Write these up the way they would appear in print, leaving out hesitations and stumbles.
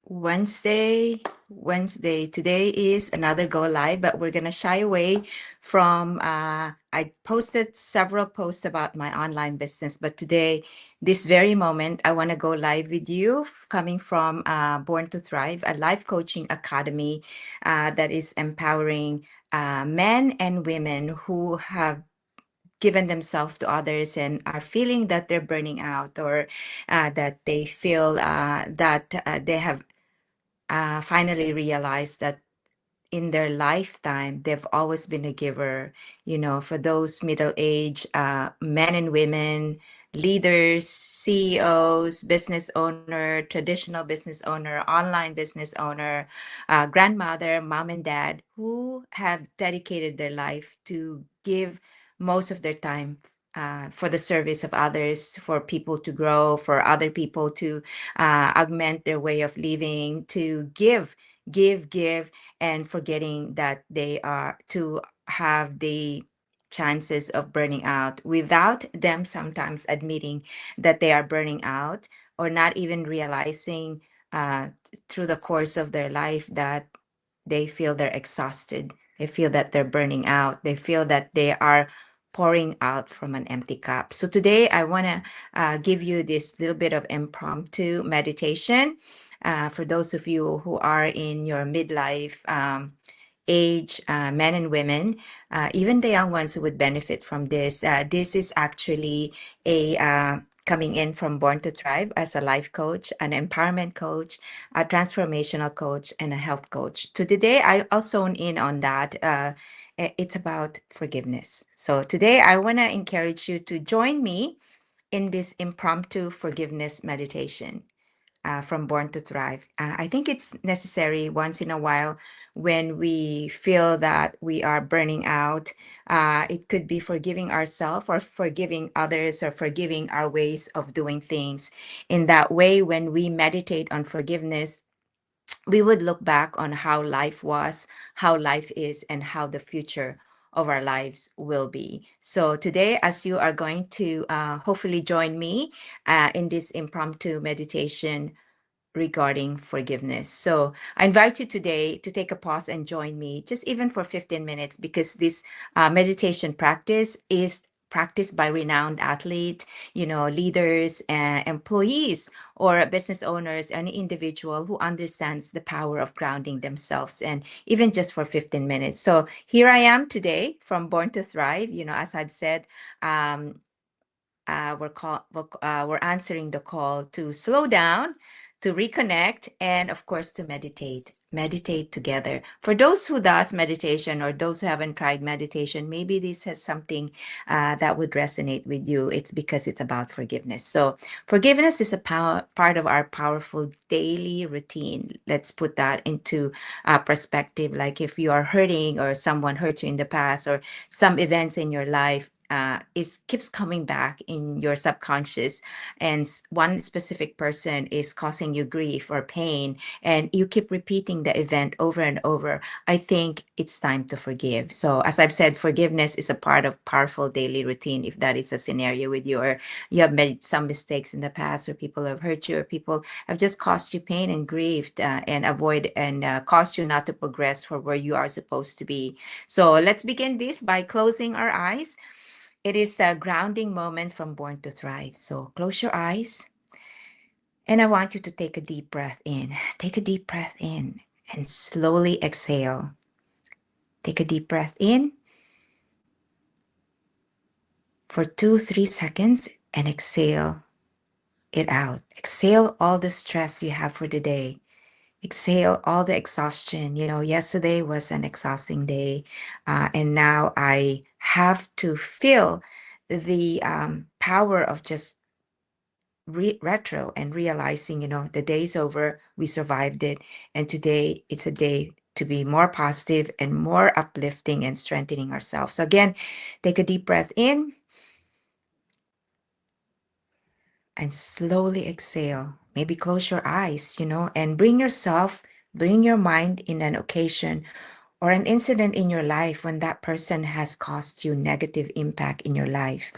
Wednesday. Today is another go live, but we're gonna shy away from. I posted several posts about my online business, but today, this very moment, I want to go live with you, coming from Born to Thrive, a life coaching academy that is empowering men and women who have given themselves to others and are feeling that they're burning out, or that they feel that they have finally realized that in their lifetime, they've always been a giver. For those middle-aged men and women, leaders, CEOs, business owner, traditional business owner, online business owner, grandmother, mom and dad, who have dedicated their life to give most of their time for the service of others, for people to grow, for other people to augment their way of living, to give, and forgetting that they are to have the chances of burning out without them sometimes admitting that they are burning out, or not even realizing through the course of their life that they feel they're exhausted. They feel that they're burning out. They feel that they are pouring out from an empty cup. So today I want to give you this little bit of impromptu meditation for those of you who are in your midlife age, men and women, even the young ones who would benefit from this. This is actually a coming in from Born to Thrive as a life coach, an empowerment coach, a transformational coach, and a health coach. So today I'll zone in on that. It's about forgiveness. So today I want to encourage you to join me in this impromptu forgiveness meditation from Born to Thrive. I think it's necessary once in a while when we feel that we are burning out. It could be forgiving ourselves or forgiving others or forgiving our ways of doing things. In that way, when we meditate on forgiveness, we would look back on how life was, how life is, and how the future of our lives will be. So today, as you are going to hopefully join me in this impromptu meditation regarding forgiveness. So I invite you today to take a pause and join me, just even for 15 minutes, because this meditation practice is practiced by renowned athlete, leaders, employees, or business owners, any individual who understands the power of grounding themselves, and even just for 15 minutes. So here I am today from Born to Thrive. As I've said, um, we're answering the call to slow down, to reconnect, and of course to meditate together. For those who does meditation, or those who haven't tried meditation, maybe this has something that would resonate with you. It's because it's about forgiveness. So forgiveness is a part of our powerful daily routine. Let's put that into perspective. Like if you are hurting, or someone hurt you in the past, or some events in your life is keeps coming back in your subconscious, and one specific person is causing you grief or pain, and you keep repeating the event over and over, I think it's time to forgive. So as I've said, forgiveness is a part of powerful daily routine. If that is a scenario with you, or you have made some mistakes in the past, or people have hurt you, or people have just caused you pain and grief, and avoid and caused you not to progress for where you are supposed to be. So let's begin this by closing our eyes. It is a grounding moment from Born to Thrive. So close your eyes, and I want you to take a deep breath in. Take a deep breath in and slowly exhale. Take a deep breath in for 2, 3 seconds and exhale it out. Exhale all the stress you have for the day. Exhale all the exhaustion. Yesterday was an exhausting day, and now I have to feel the power of just retro and realizing, the day's over, we survived it. And today it's a day to be more positive and more uplifting and strengthening ourselves. So again, take a deep breath in and slowly exhale. Maybe close your eyes, and bring your mind in an occasion or an incident in your life when that person has caused you negative impact in your life.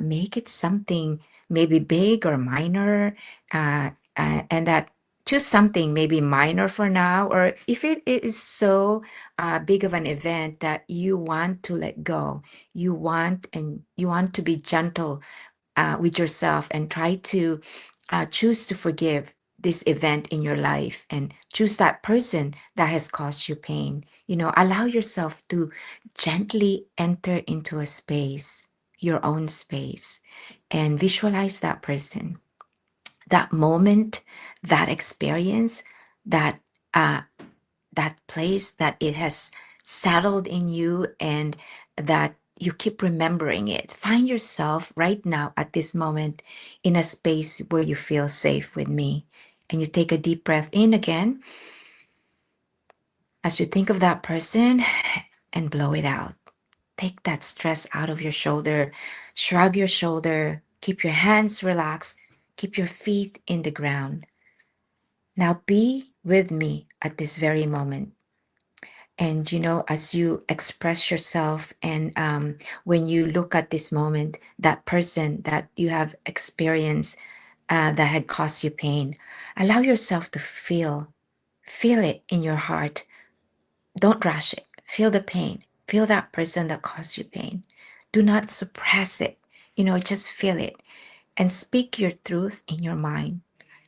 Make it something maybe big or minor, and that choose something maybe minor for now, or if it is so big of an event that you want to let go, you want to be gentle with yourself and try to choose to forgive this event in your life and choose that person that has caused you pain. Allow yourself to gently enter into a space, your own space, and visualize that person, that moment, that experience, that uh, that place that it has settled in you, and that you keep remembering it. Find yourself right now at this moment in a space where you feel safe with me. And you take a deep breath in again as you think of that person and blow it out. Take that stress out of your shoulder, shrug your shoulder, keep your hands relaxed, keep your feet in the ground. Now be with me at this very moment. And as you express yourself, and when you look at this moment, that person that you have experienced that had caused you pain, allow yourself to feel it in your heart. Don't rush it. Feel the pain. Feel that person that caused you pain. Do not suppress it. Just feel it and speak your truth in your mind.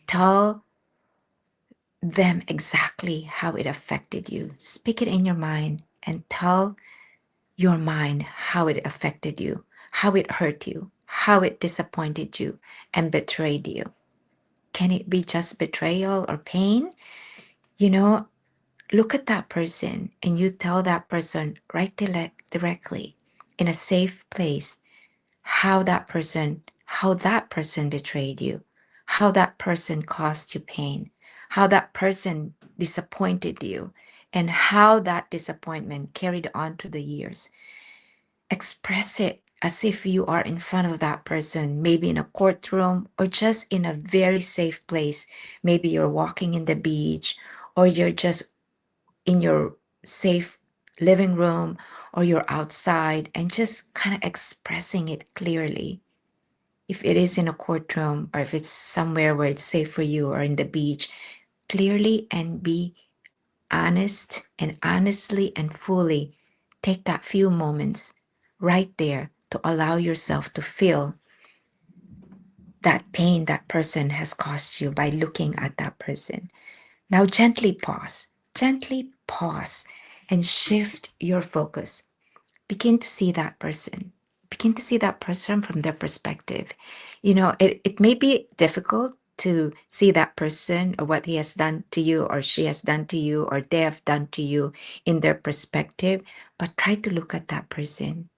Tell them exactly how it affected you. Speak it in your mind and tell your mind how it affected you, how it hurt you, how it disappointed you and betrayed you. Can it be just betrayal or pain? You know, Look at that person and you tell that person right directly in a safe place how that person betrayed you, how that person caused you pain, how that person disappointed you, and how that disappointment carried on to the years. Express it as if you are in front of that person, maybe in a courtroom or just in a very safe place. Maybe you're walking in the beach, or you're just in your safe living room, or you're outside, and just kind of expressing it clearly. If it is in a courtroom, or if it's somewhere where it's safe for you, or in the beach, clearly and be honest, and honestly and fully take that few moments right there to allow yourself to feel that pain that person has caused you by looking at that person. Now gently pause and shift your focus. Begin to see that person. Begin to see that person from their perspective. It may be difficult to see that person or what he has done to you, or she has done to you, or they have done to you in their perspective, but try to look at that person,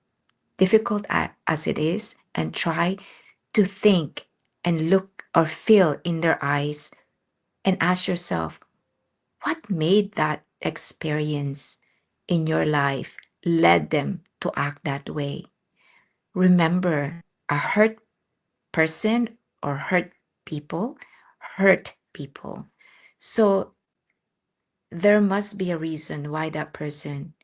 difficult as it is, and try to think and look or feel in their eyes and ask yourself, what made that experience in your life led them to act that way? Remember, a hurt person or hurt people. So there must be a reason why that person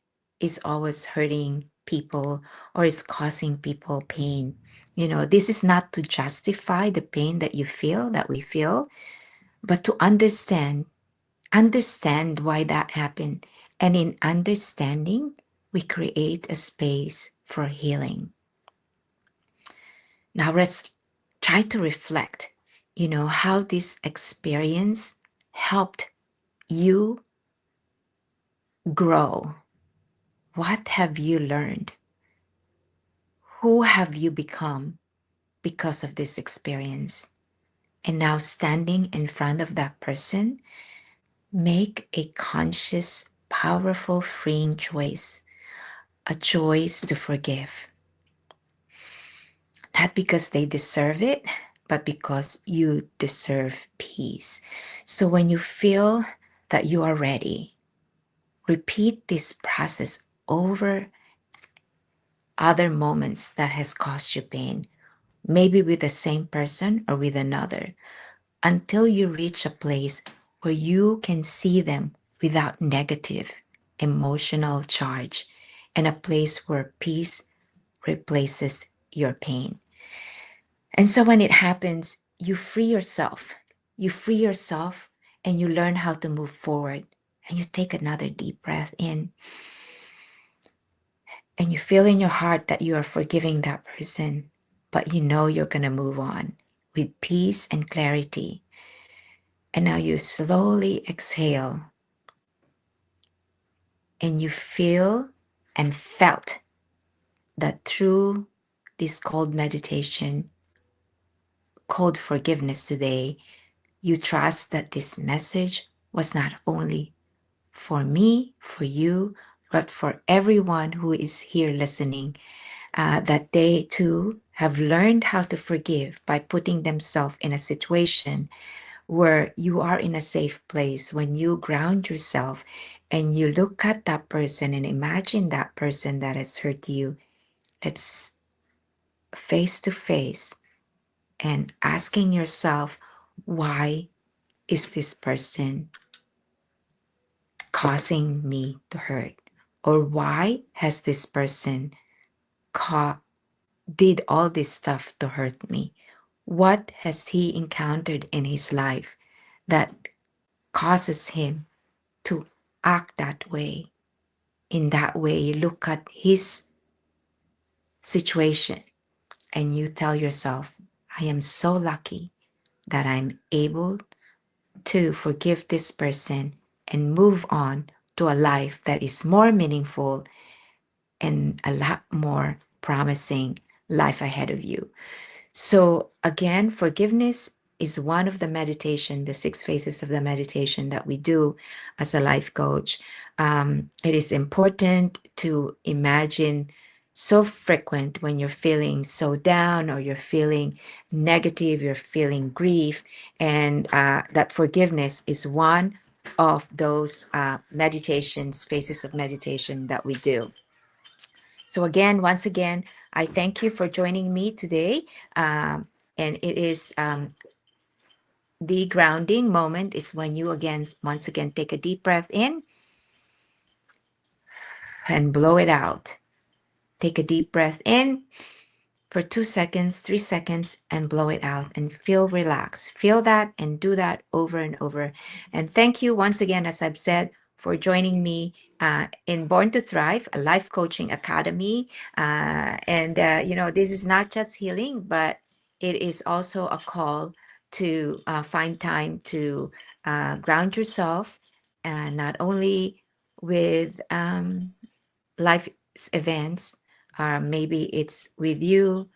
is always hurting people or is causing people pain. This is not to justify the pain that we feel, but to understand why that happened. And in understanding, we create a space for healing. Now let's try to reflect, how this experience helped you grow. What have you learned? Who have you become because of this experience? And now, standing in front of that person, make a conscious, powerful, freeing choice, a choice to forgive. Not because they deserve it, but because you deserve peace. So when you feel that you are ready, repeat this process over other moments that has caused you pain, maybe with the same person or with another, until you reach a place where you can see them without negative emotional charge, and a place where peace replaces your pain. And so when it happens, you free yourself. You free yourself and you learn how to move forward. And you take another deep breath in, and you feel in your heart that you are forgiving that person, but you know you're going to move on with peace and clarity. And now you slowly exhale, and you feel and felt that through this cold meditation, cold forgiveness today, you trust that this message was not only for me, for you, but for everyone who is here listening, that they too have learned how to forgive by putting themselves in a situation where you are in a safe place. When you ground yourself and you look at that person and imagine that person that has hurt you, it's face to face and asking yourself, why is this person causing me to hurt? Or why has this person did all this stuff to hurt me? What has he encountered in his life that causes him to act that way? In that way, you look at his situation and you tell yourself, I am so lucky that I'm able to forgive this person and move on to a life that is more meaningful and a lot more promising life ahead of you. So again, forgiveness is one of the meditation, the 6 phases of the meditation that we do as a life coach. It is important to imagine so frequent when you're feeling so down or you're feeling negative, you're feeling grief, and that forgiveness is one of those meditations, phases of meditation that we do. So again, once again, I thank you for joining me today. And it is the grounding moment is when you once again, take a deep breath in and blow it out. Take a deep breath in for 2 seconds, 3 seconds, and blow it out and feel relaxed. Feel that and do that over and over. And thank you once again, as I've said, for joining me in Born to Thrive, a life coaching academy. This is not just healing, but it is also a call to find time to ground yourself, not only with life events, maybe it's with you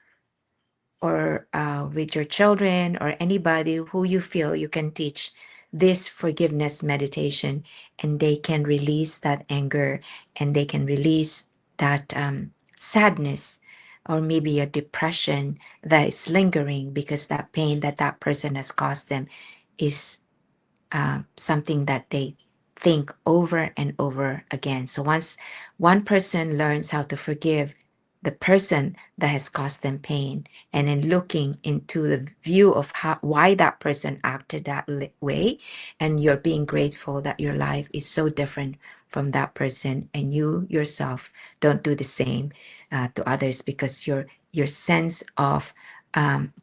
or with your children or anybody who you feel you can teach this forgiveness meditation, and they can release that anger and they can release that sadness or maybe a depression that is lingering because that pain that that person has caused them is something that they think over and over again. So once one person learns how to forgive the person that has caused them pain, and then looking into the view of why that person acted that way, and you're being grateful that your life is so different from that person, and you yourself don't do the same to others, because your sense of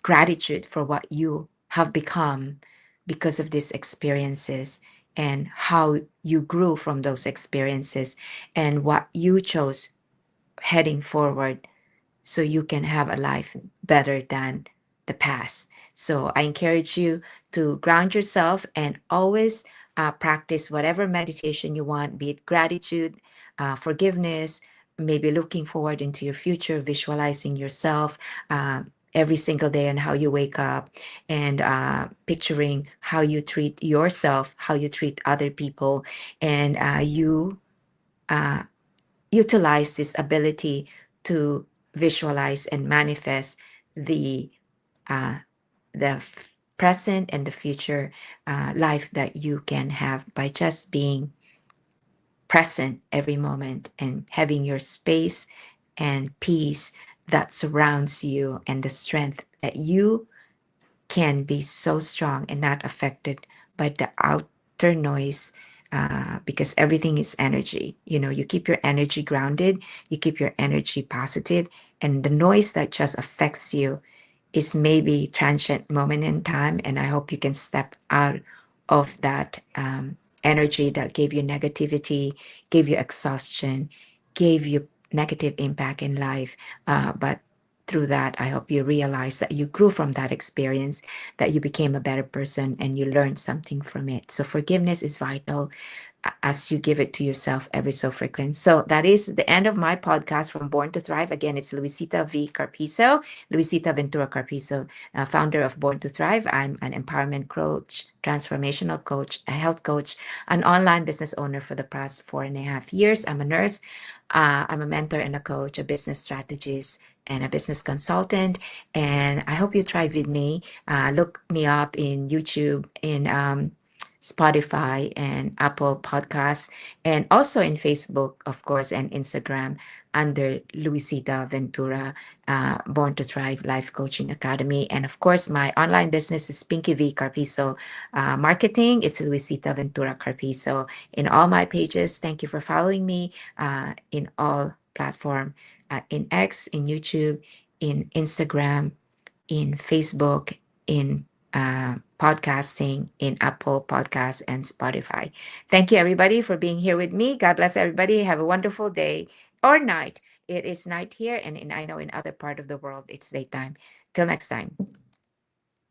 gratitude for what you have become because of these experiences and how you grew from those experiences and what you chose heading forward so you can have a life better than the past. So I encourage you to ground yourself and always practice whatever meditation you want, be it gratitude, forgiveness, maybe looking forward into your future, visualizing yourself every single day and how you wake up, and picturing how you treat yourself, how you treat other people, and you utilize this ability to visualize and manifest the uh, present and the future life that you can have by just being present every moment and having your space and peace that surrounds you, and the strength that you can be so strong and not affected by the outer noise, because everything is energy. You keep your energy grounded, you keep your energy positive, and the noise that just affects you is maybe transient moment in time. And I hope you can step out of that energy that gave you negativity, gave you exhaustion, gave you negative impact in life. But through that, I hope you realize that you grew from that experience, that you became a better person, and you learned something from it. So forgiveness is vital as you give it to yourself every so frequent. So that is the end of my podcast from Born to Thrive. Again, it's Luisita V. Carpizo, Luisita Ventura Carpizo, founder of Born to Thrive. I'm an empowerment coach, transformational coach, a health coach, an online business owner for the past 4.5 years. I'm a nurse. I'm a mentor and a coach, a business strategist, and a business consultant. And I hope you thrive with me. Look me up in YouTube, in Spotify and Apple Podcasts, and also in Facebook, of course, and Instagram under Luisita Ventura, Born to Thrive Life Coaching Academy. And of course, my online business is Pinky V Carpizo Marketing. It's Luisita Ventura Carpizo in all my pages. Thank you for following me in all platform, in X, in YouTube, in Instagram, in Facebook, in podcasting, in Apple Podcasts and Spotify. Thank you, everybody, for being here with me. God bless everybody. Have a wonderful day or night. It is night here, and I know in other part of the world it's daytime. Till next time.